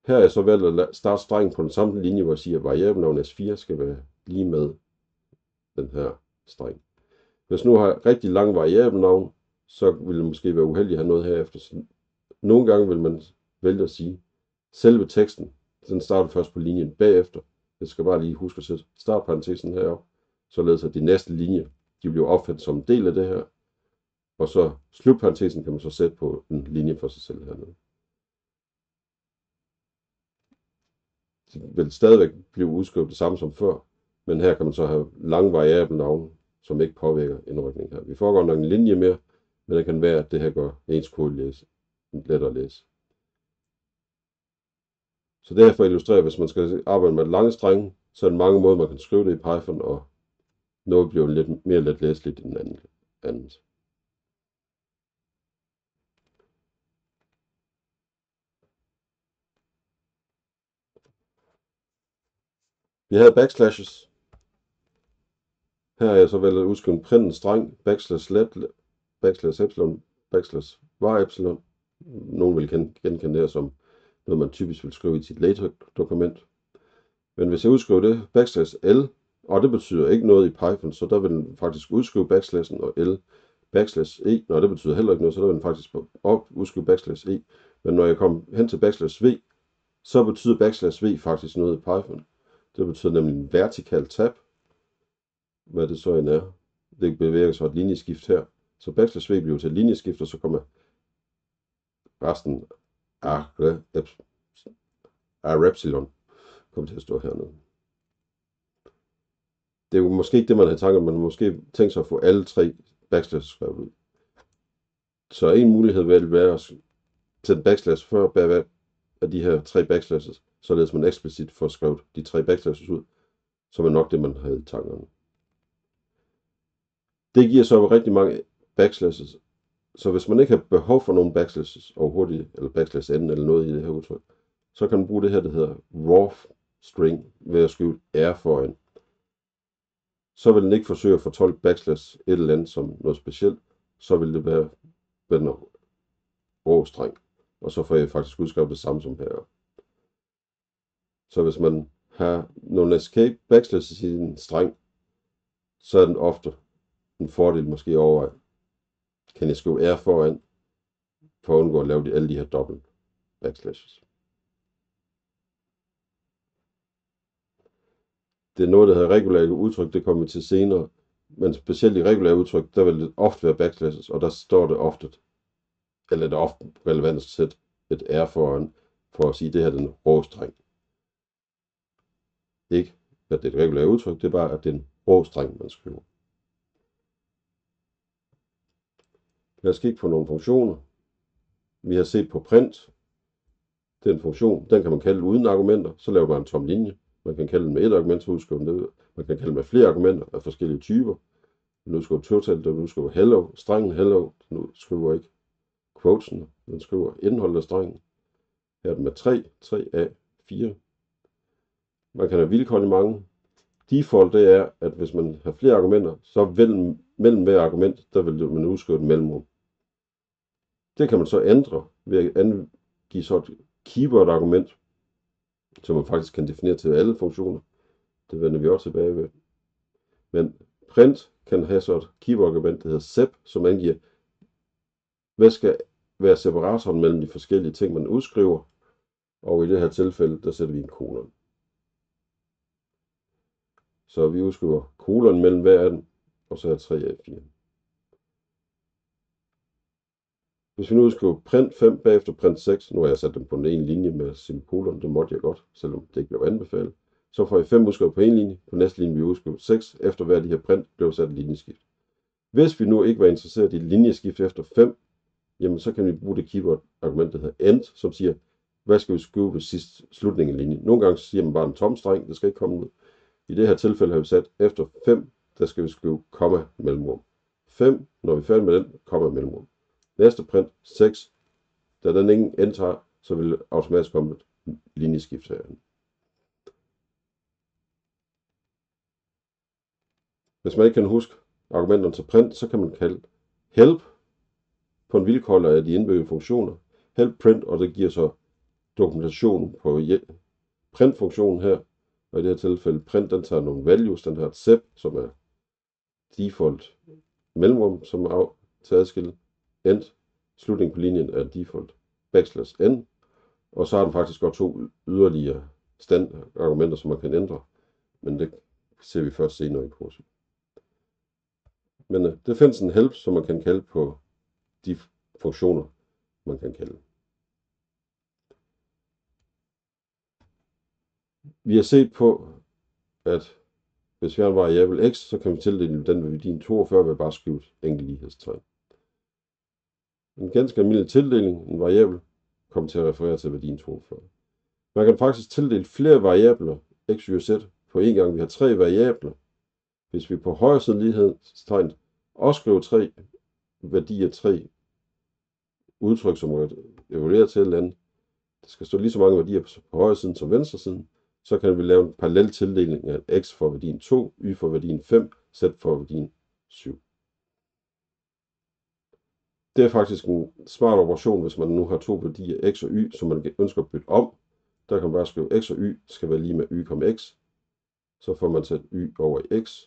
Her er jeg så valgt at starte strengen på den samme linje, hvor jeg siger, at variabelnavn S4 skal være lige med den her streng. Hvis nu har rigtig lang variabelnavn, så vil det måske være uheldigt at have noget herefter. Nogle gange vil man vælge at sige, selve teksten, den starter først på linjen bagefter. Jeg skal bare lige huske at sætte startparentesen herop, således at de næste linjer, de bliver opfattet som en del af det her. Og så slutparentesen kan man så sætte på en linje for sig selv hernede. Det vil stadigvæk blive udskrevet det samme som før, men her kan man så have lange variabelnavne, som ikke påvirker indrykning her. Vi får godt nok en linje mere, men det kan være, at det her gør ens kode lettere at læse. Så det her for at illustrere, hvis man skal arbejde med lange strenge, så er der mange måder, man kan skrive det i Python, og noget bliver lidt mere let læseligt end andet. Vi havde backslashes. Her er jeg så valgt at udskrive en print en streng, backslash let, backslash epsilon, backslash var epsilon. Nogen vil genkende det her som noget, man typisk vil skrive i sit LaTeX-dokument. Men hvis jeg udskriver det, backslash L, og det betyder ikke noget i Python, så der vil den faktisk udskrive backslashen og L, backslash E, og det betyder heller ikke noget, så der vil den faktisk udskrive backslash E. Men når jeg kommer hen til backslash V, så betyder backslash V faktisk noget i Python. Det betyder nemlig en vertikal tab, hvad det så end er. Det bevæger sig et linjeskift her. Så backslash V bliver til et linjeskift, og så kommer resten af epsilon kommer til at stå hernede. Det er jo måske ikke det, man har tanket, man har måske tænkt sig at få alle 3 backslash skrevet ud. Så en mulighed vil være at sætte backslash før bag af de her 3 backslashes, således man eksplicit får skrevet de 3 backslashes ud, som er nok det, man havde i tankerne. Det giver så rigtig mange backslashes, så hvis man ikke har behov for nogle backslashes overhovedet, eller backslash n eller noget i det her udtryk, så kan man bruge det her, der hedder raw string, ved at skrive r foran. Så vil den ikke forsøge at fortolke backslash et eller andet som noget specielt, så vil det være den rå streng. Og så får jeg faktisk udskrevet det samme som her. Så hvis man har nogle escape backslashes i en streng, så er den ofte en fordel måske over, kan jeg skrive r foran, for at undgå at lave alle de her dobbelt backslashes. Det er noget, der hedder regulære udtryk, det kommer vi til senere. Men specielt i regulære udtryk, der vil det ofte være backslashes, og der står det ofte, eller det er ofte relevant at sætte et r foran, for at sige, at det her er den rå streng. Ikke, at det er et regulært udtryk, det er bare, at det er en rå streng, man skriver. Lad os kigge på nogle funktioner. Vi har set på print. Det er en funktion, den kan man kalde uden argumenter, så laver man en tom linje. Man kan kalde den med et argument, så udskriver den det. Man kan kalde den med flere argumenter af forskellige typer. Den udskriver total, den udskriver hello, strengen hello, den udskriver ikke quotesen, den skriver indholdet af strengen. Her er den med 3a, 4. Man kan have vilkår i mange. Default det er, at hvis man har flere argumenter, så mellem hver argument, der vil man udskrive et mellemrum. Det kan man så ændre ved at angive så et keyword-argument, som man faktisk kan definere til alle funktioner. Det vender vi også tilbage ved. Men print kan have så et keyword-argument, der hedder sep, som angiver, hvad skal være separatoren mellem de forskellige ting, man udskriver. Og i det her tilfælde, der sætter vi en kolon. Så vi udskriver kolon mellem hver af dem, og så er 3a4. Hvis vi nu udskriver print 5 bagefter print 6, nu har jeg sat dem på en linje med semikolon, det måtte jeg godt, selvom det ikke blev anbefalet. Så får I 5 udskrevet på en linje, på næste linje vi udskriver 6, efter hver de her print blev sat linjeskift. Hvis vi nu ikke var interesseret i linjeskift efter 5, jamen så kan vi bruge det keyword argument, der hedder end, som siger, hvad skal vi skrive ved slutningen af linjen. Nogle gange siger man bare en tom streng, det skal ikke komme ud. I det her tilfælde har vi sat efter 5, der skal vi skrive komma mellemrum. 5, når vi er færdige med den, komma mellemrum. Næste print 6, da den ingen end har, så vil det automatisk komme et linjeskift herinde. Hvis man ikke kan huske argumenterne til print, så kan man kalde help på en vilkår af de indbyggede funktioner. Help print, og det giver så dokumentation på print-funktionen her. Og i det her tilfælde print, den tager nogle values, den har et sep, som er default mellemrum, som er til at adskille. End, slutningen på linjen er default backslash n. Og så har den faktisk godt 2 yderligere standardargumenter, som man kan ændre. Men det ser vi først senere i kurset. Men det findes en help, som man kan kalde på de funktioner, man kan kalde. Vi har set på, at hvis vi har en variabel x, så kan vi tildele den ved værdien 42 ved bare skrive et enkelt lighedstegn. En ganske almindelig tildeling, en variabel, kommer til at referere til værdien 42. Man kan faktisk tildele flere variabler, x, y og z, på en gang. Vi har 3 variabler. Hvis vi på højre side lighedstegn også skriver 3 værdier, 3 udtryk, som evaluerer til et eller andet, der skal stå lige så mange værdier på højre siden som venstre siden, så kan vi lave en parallel tildeling af x for værdien 2, y for værdien 5, z for værdien 7. Det er faktisk en smart operation, hvis man nu har 2 værdier x og y, som man ønsker at bytte om. Der kan man bare skrive x og y skal være lige med y, x. Så får man sat y over i x,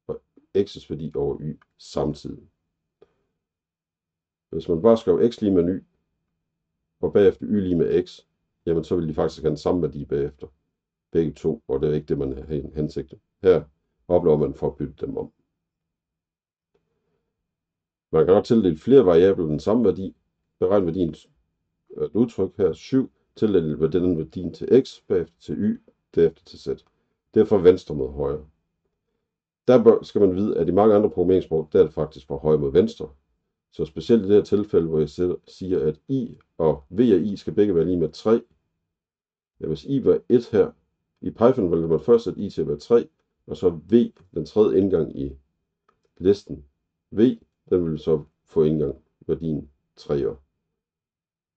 og x's værdi over y samtidig. Hvis man bare skriver x lige med y, og bagefter y lige med x, jamen så vil de faktisk have den samme værdi bagefter. Begge to, og det er ikke det, man har en hensigt. Her opnår man for at bytte dem om. Man kan også tildele flere variabler den samme værdi. Beregn værdien et udtryk her 7, tildele den værdien til x, bagefter til y, derefter til z. Det er fra venstre mod højre. Der skal man vide, at i mange andre programmeringssprog, der er det faktisk fra højre mod venstre. Så specielt i det her tilfælde, hvor jeg siger, at i og v og i skal begge være lige med 3. Ja, hvis i var 1 her, i Python vil man først sætte i til at være 3, og så v, den tredje indgang i listen. V, den vil så få indgang værdien 3'er.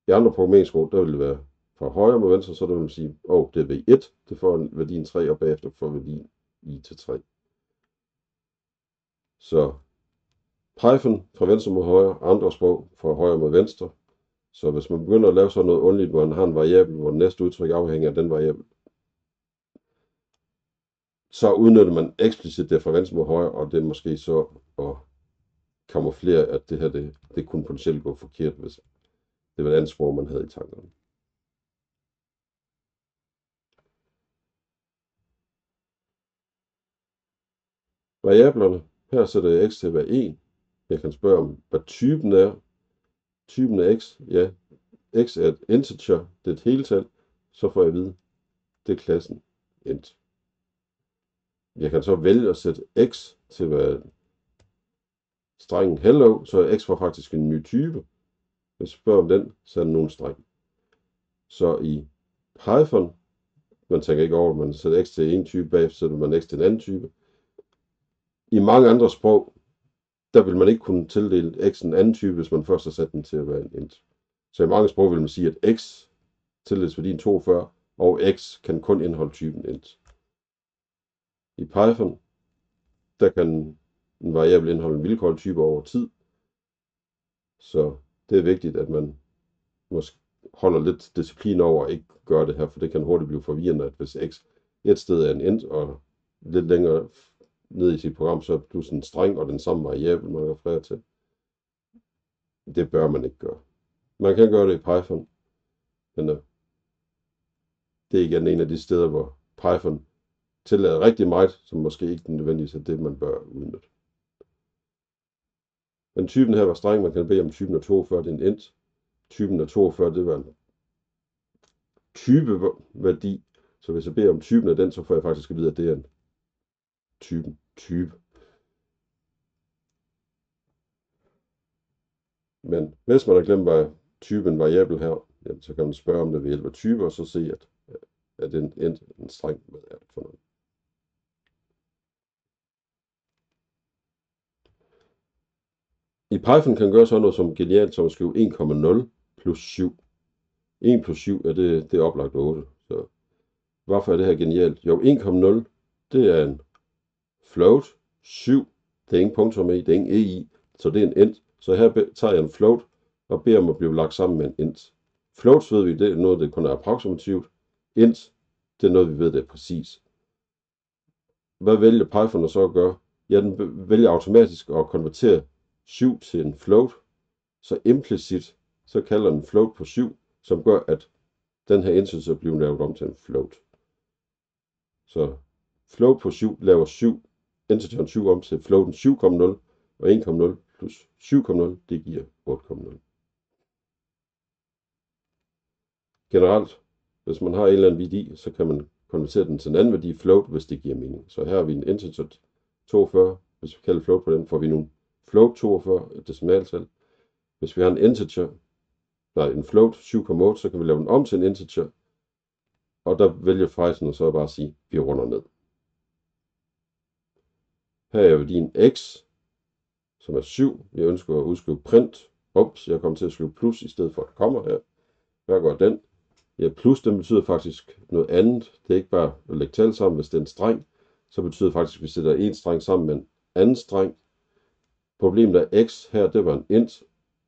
I andre programmeringssprog, der vil det være fra højre mod venstre, så der vil man sige, det er v1, det får værdien 3, og bagefter får værdien i til 3. Så Python fra venstre mod højre, andre sprog fra højre mod venstre. Så hvis man begynder at lave sådan noget underligt, hvor man har en variabel, hvor den næste udtryk afhænger af den variabel, så udnytter man eksplicit det fra venstre mod højre, og det er måske så at kamuflere, at det her det kunne potentielt gå forkert, hvis det var et andet sprog, man havde i tankerne. Variablerne. Her sætter jeg x til at være 1. Jeg kan spørge om, hvad typen er. Typen af x, ja, x er et integer, det er et heltal, så får jeg at vide, det er klassen int. Jeg kan så vælge at sætte x til at være strengen hello, så x får faktisk en ny type. Hvis jeg spørger om den, så er den nogen streng. Så i Python, man tænker ikke over, at man sætter x til en type, bagefter sætter man x til en anden type. I mange andre sprog, der vil man ikke kunne tildele x en anden type, hvis man først har sat den til at være en int. Så i mange sprog vil man sige, at x tillægsværdien 42, og x kan kun indeholde typen int. I Python, der kan en variabel indeholde en vilkårlig type over tid, så det er vigtigt, at man måske holder lidt disciplin over at ikke gøre det her, for det kan hurtigt blive forvirrende, at hvis x et sted er en int, og lidt længere ned i sit program, så er det en streng og den samme variabel, man refererer til. Det bør man ikke gøre. Man kan gøre det i Python, men det er igen en af de steder, hvor Python tillader rigtig meget, som måske ikke nødvendigvis er det, man bør udnytte. Den typen her var streng, man kan bede om typen af 42, det er en int. Typen af 42, det var en typeværdi, så hvis jeg beder om typen af den, så får jeg faktisk at vide, at det er en type. Men hvis man har glemt, hvad typen variabel her, jamen, så kan man spørge om det ved hjælp af type, og så se, at det er en streng. Hvad er det for noget? I Python kan man gøre sådan noget som genialt, som at skrive 1,0 plus 7. 1 plus 7 det er oplagt 8. Så hvorfor er det her genialt? Jo, 1,0 det er en float. 7, det er ingen punktum i, det er ingen e i, så det er en int. Så her tager jeg en float og beder om at blive lagt sammen med en int. Floats ved vi, det er noget, det kun er approximativt. Int, det er noget, vi ved, det er præcis. Hvad vælger Python så at gøre? Ja, den vælger automatisk at konvertere 7 til en float, så implicit så kalder den float på 7, som gør, at den her integer bliver lavet om til en float. Så float på 7 laver 7, integeren 7 om til floaten 7,0, og 1,0 plus 7,0, det giver 8,0. Generelt, hvis man har en eller anden værdi, så kan man konvertere den til en anden værdi, float, hvis det giver mening. Så her har vi en integer 42, hvis vi kalder float på den, får vi nu float 42, et decimaltal. Hvis vi har en en float 7,8, så kan vi lave den om til en integer, og der vælger Python så bare at sige, at vi runder ned. Her er værdien x, som er 7. Jeg ønsker at udskrive print. Ups, jeg kommer til at skrive plus i stedet for at kommer her. Hvad gør den? Ja, plus den betyder faktisk noget andet. Det er ikke bare at lægge tal sammen, hvis det er en streng. Så betyder det faktisk, at vi sætter en streng sammen med en anden streng. Problemet er x her, det var en int.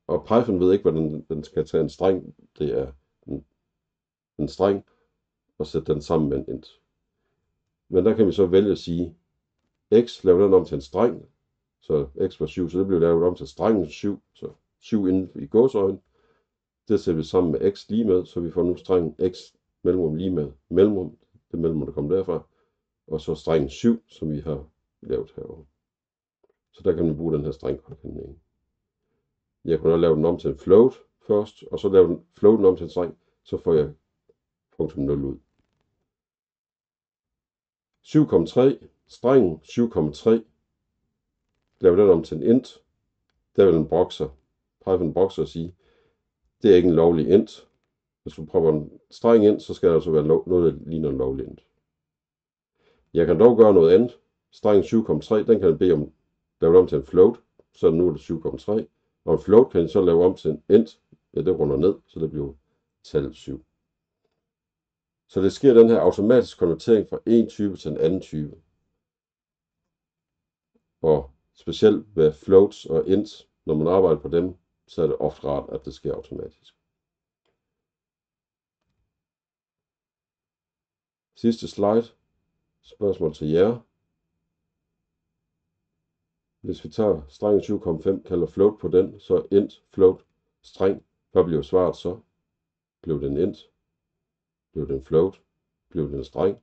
Og Python ved ikke, hvordan den skal tage en streng. Det er en streng og sætte den sammen med en int. Men der kan vi så vælge at sige, x laver den om til en streng. Så x var 7, så det bliver lavet om til strengen 7. Så 7 inden i gåseøjne. Det sætter vi sammen med x lige med, så vi får nu strengen x mellemrum lige med mellemrum. Det mellemrum, der kommer derfra. Og så strengen 7, som vi har lavet herovre. Så der kan vi bruge den her strengkoordinering. Jeg kunne også lave den om til en float først, og så lave floaten om til en streng, så får jeg punktum 0 ud. 7,3, strengen 7,3, lave den om til en int, der vil den brokser. Python brokser og sige, det er ikke en lovlig int. Hvis du prøver en streng ind, så skal der altså være noget, der ligner en lovlig int. Jeg kan dog gøre noget andet. Strengen 7,3, den kan jeg bede om lave om til en float, så nu er det 7,3. Og en float kan jeg så lave om til en int. Ja, det runder ned, så det bliver tallet 7. Så det sker den her automatiske konvertering fra en type til en anden type. Og specielt ved floats og ints, når man arbejder på dem, så er det ofte rart, at det sker automatisk. Sidste slide. Spørgsmål til jer. Hvis vi tager strengen 7,5, kalder float på den, så int, float, streng. Hvad bliver svaret så? Blev det en int? Blev det en float? Blev det en streng?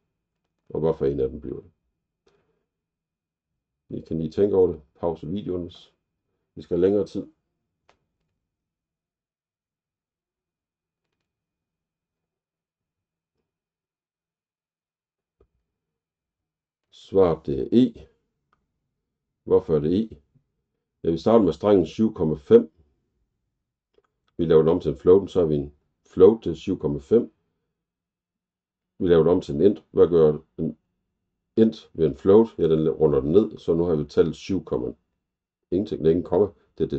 Og hvorfor en af dem bliver det? I kan lige tænke over det. Pause videoen, hvis vi skal have længere tid. Svaret det er E. Hvorfor er det E? Ja, vi starter med strengen 7,5. Vi laver den om til en float, så har vi en float til 7,5. Vi laver den om til en int. Hvad gør en int ved en float? Ja, den runder den ned, så nu har vi tallet 7, ingenting, det er ingen komma. Det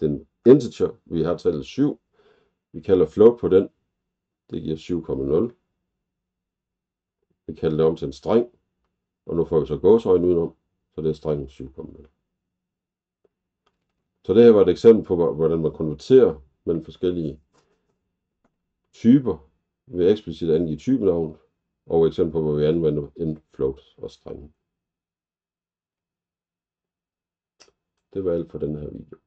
er en integer, vi har tallet 7. Vi kalder float på den. Det giver 7,0. Vi kalder det om til en streng, og nu får vi så gåseøjne udenom, så det er strengen 7,0. Så det her var et eksempel på, hvordan man konverterer mellem forskellige typer ved eksplicit at angive typenavnet, og et eksempel på, hvor vi anvender en float og strengen. Det var alt for den her video.